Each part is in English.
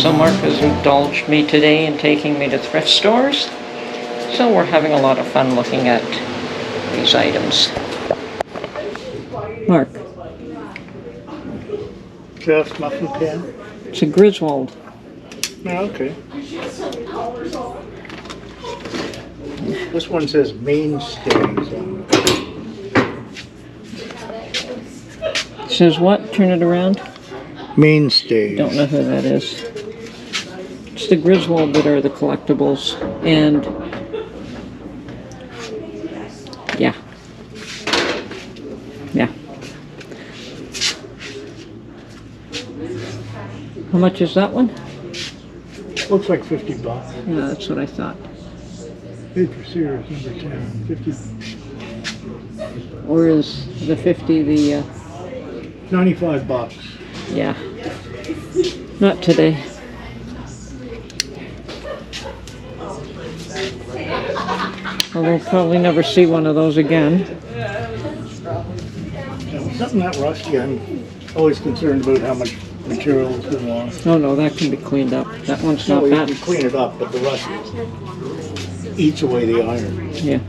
So Mark has indulged me today in taking me to thrift stores. So we're having a lot of fun looking at these items. Mark. Just muffin pan? It's a Griswold. Oh, okay. This one says mainstays on it. It says what? Turn it around. Mainstays. Don't know who that is. It's the Griswold that are the collectibles. And yeah. Yeah. How much is that one? Looks like $50. Yeah, that's what I thought. Paid for Sears, number 10. 50. Or is the 50 the, $95. yeah. Not today. Well, we'll probably never see one of those again. Now, something that rusty, I'm always concerned about how much material is going on. Oh no, that can be cleaned up. That one's not No, you bad. can clean it up, but the rust eats away the iron. Yeah.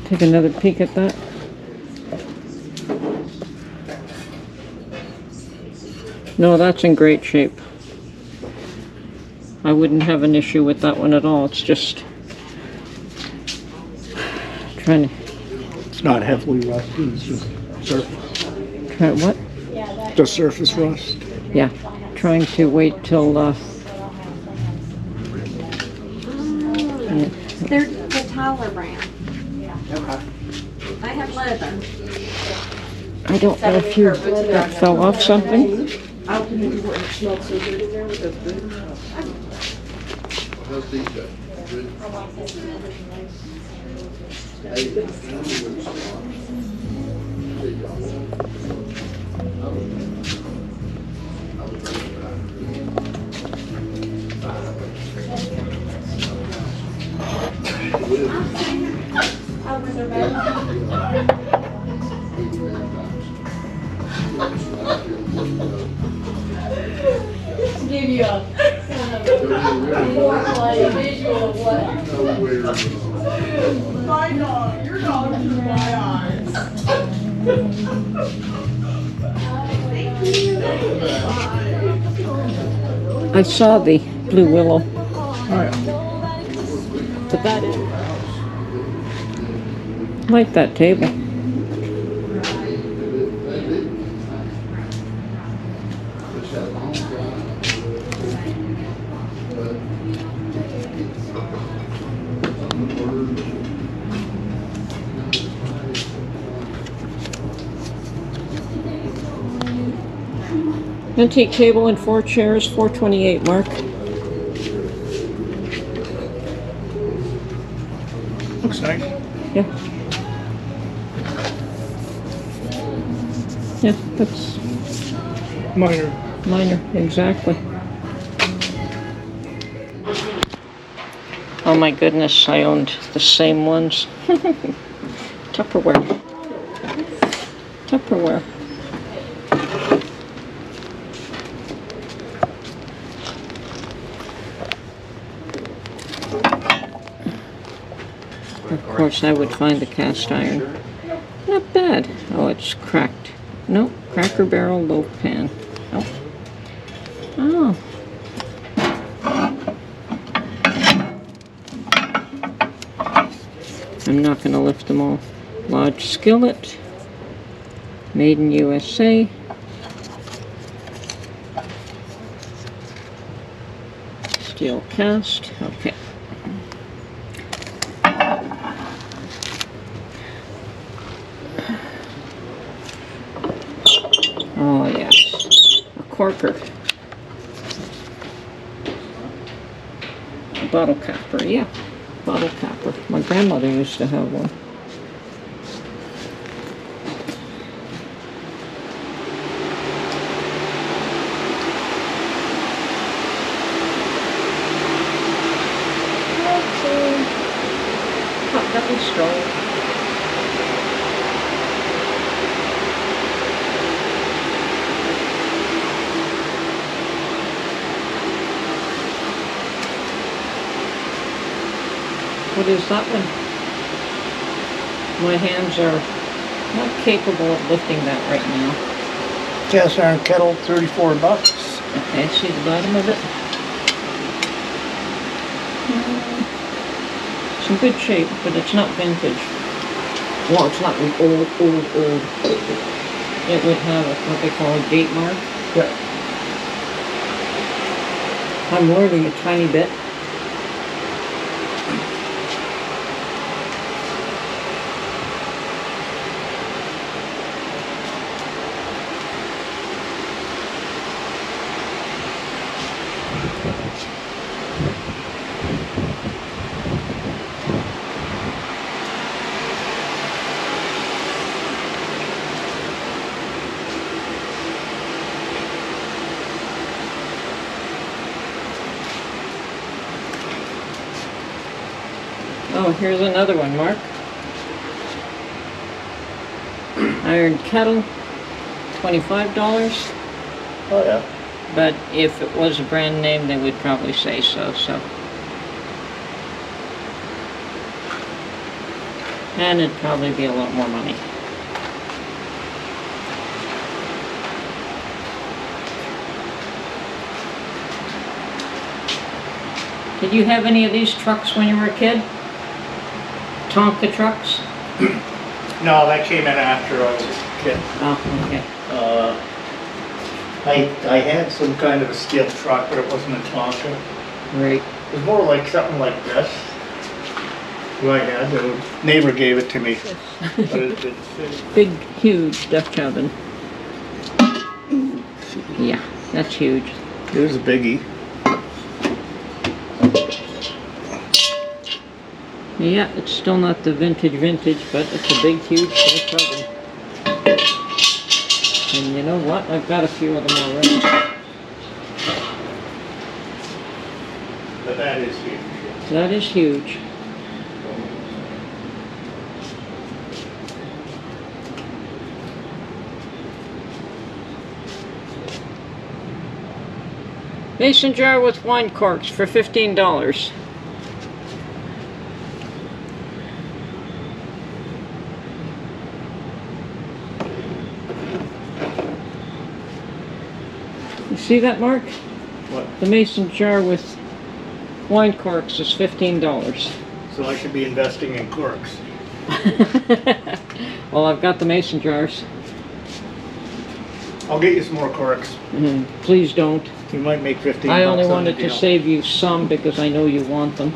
Take another peek at that. No, that's in great shape. I wouldn't have an issue with that one at all. It's just trying to It's not heavily rusty, it's just surface. try what? Just surface rust. Yeah, trying to wait till They're the Tyler brand. I have leather. I don't know if you that fell off something. Give you a more like visual of what. My dog, your dog is my eyes. I saw the blue willow. But that is like that table. Antique table and 4 chairs, $4.28, Mark. Looks nice. Yeah. Yeah, that's Minor. minor, exactly. Oh my goodness, I owned the same ones. Tupperware. Tupperware. Of course, I would find the cast iron. Not bad. Oh, it's cracked. Nope. Cracker Barrel loaf pan. Nope. Oh. I'm not going to lift them all. Large skillet. Made in USA. Steel cast. Okay. Oh, yes. A corker. A bottle capper, yeah. Bottle capper. My grandmother used to have one. What is that one? My hands are not capable of lifting that right now. Cast iron kettle, $34. Okay, see the bottom of it? It's in good shape, but it's not vintage. Well, it's not old. It would have what they call a date mark. Yeah. I'm learning a tiny bit. Oh, here's another one, Mark. Iron kettle, $25. Oh yeah. But if it was a brand name, they would probably say so. And it'd probably be a lot more money. Did you have any of these trucks when you were a kid? Tonka trucks? No, that came in after I was a kid. Oh, okay. I had some kind of a steel truck, but it wasn't a Tonka. Right. It was more like something like this. Who I had, the neighbor gave it to me. But it's Big, huge Dutch oven. Yeah, that's huge. it was a biggie. Yeah, it's still not the vintage, but it's a big, huge Dutch oven. And you know what? I've got a few of them already. But that is huge. That is huge. Mason jar with wine corks for $15. You see that, Mark? What? The mason jar with wine corks is $15. So I should be investing in corks. Well, I've got the mason jars. I'll get you some more corks. Please don't. You might make 15 I only bucks on wanted the to deal. save you some because I know you want them.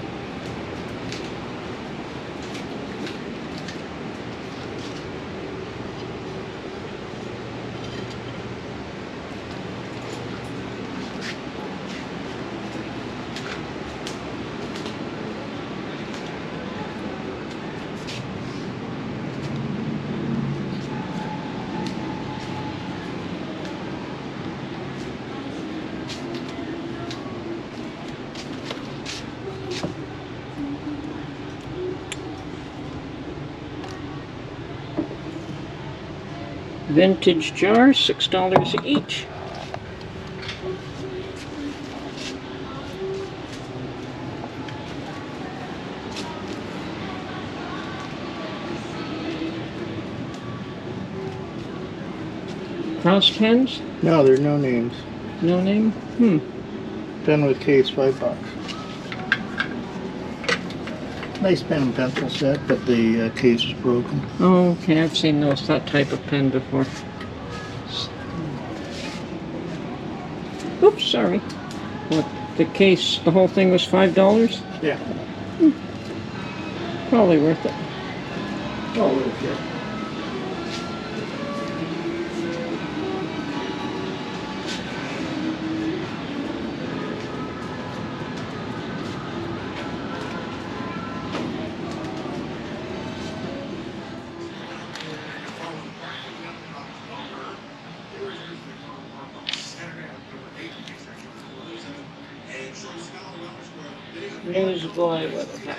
Vintage jars, $6 each. Cross pens? No, there's no names. No name? Pen with case, $5. Nice pen and pencil set, but the case is broken. Oh, okay, I've seen that type of pen before. Oops, sorry. What, the case, the whole thing was $5? Yeah. Probably worth it. Oh, yeah. Newsboy with a hat.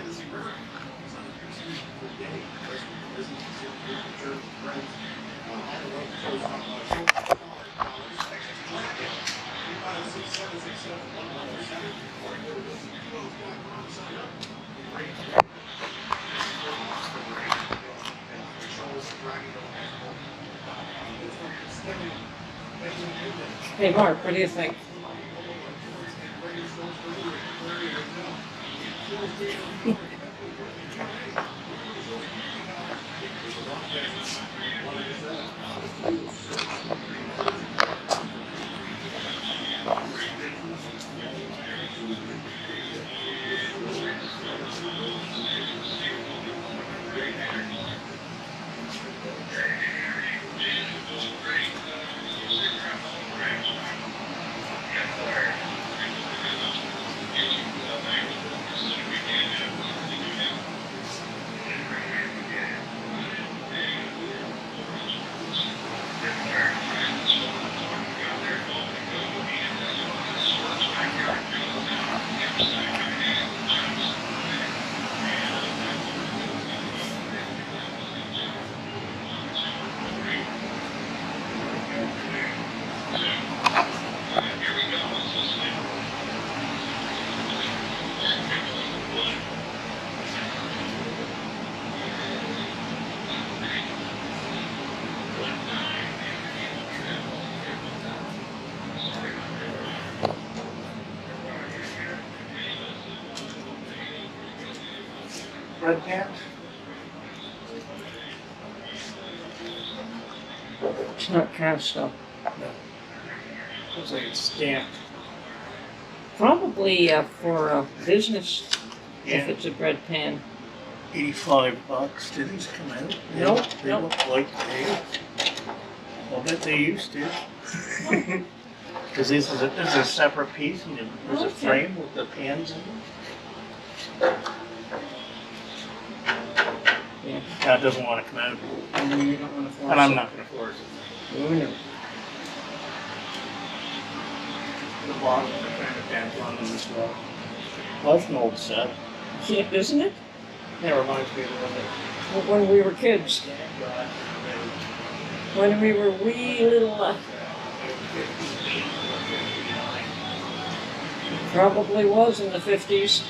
Hey Mark, what do you think? Red pants? It's not cast though. Looks like it's stamped. Probably for business, if Yeah, it's a bread pan. $85. Did these come out? Nope, They nope. look like they. I'll bet they used to. Because this is a separate piece, and there's a Okay. frame with the pans in it. Yeah. That doesn't want to come out, You don't want to force and I'm it. not going to force it. Oh, no. The bottom, the kind of pants on them as well. Well, that's an old set. Yeah, isn't it? That reminds me of the one that When we were kids. Dan got. When we were wee little, probably was in the 50s.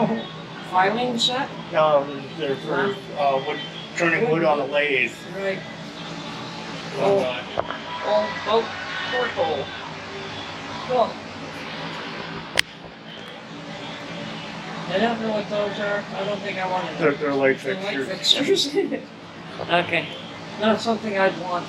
Oh, filing set? No, they're for wood, turning wood on a lathe. Right. Oh, Oh, purple. Look. I don't know what those are. I don't think I want to know. they're light They're light fixtures. fixtures. Okay. Not something I'd want.